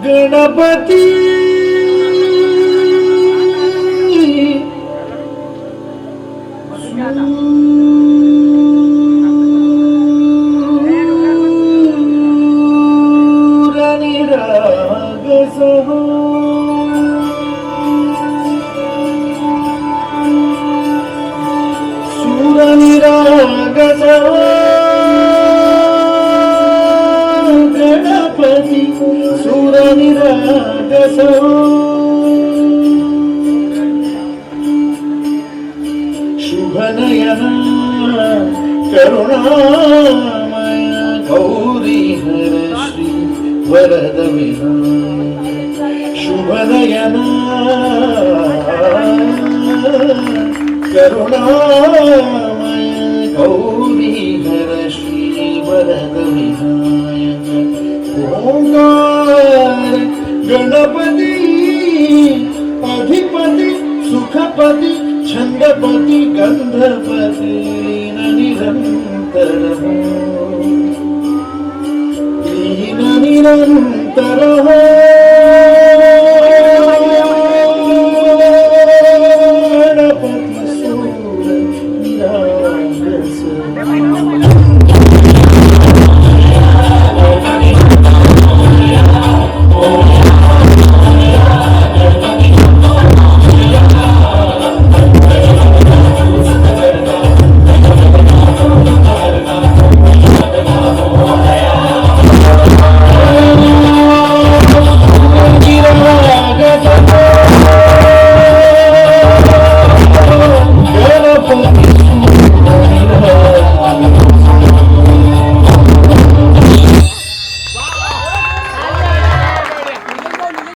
गणपती सूरनि राग सहो सूरनि राग सहो गणपती सूरनि राग सहो शुभनयना करुणामय गौरी हर श्री वरद विनायक शुभनयना करुणामय गौरी हर श्री वरद विनायक ओंकार गणपती अधिपती सुखपती छंदपती गंधपती निरंतर लीन निरंतर हो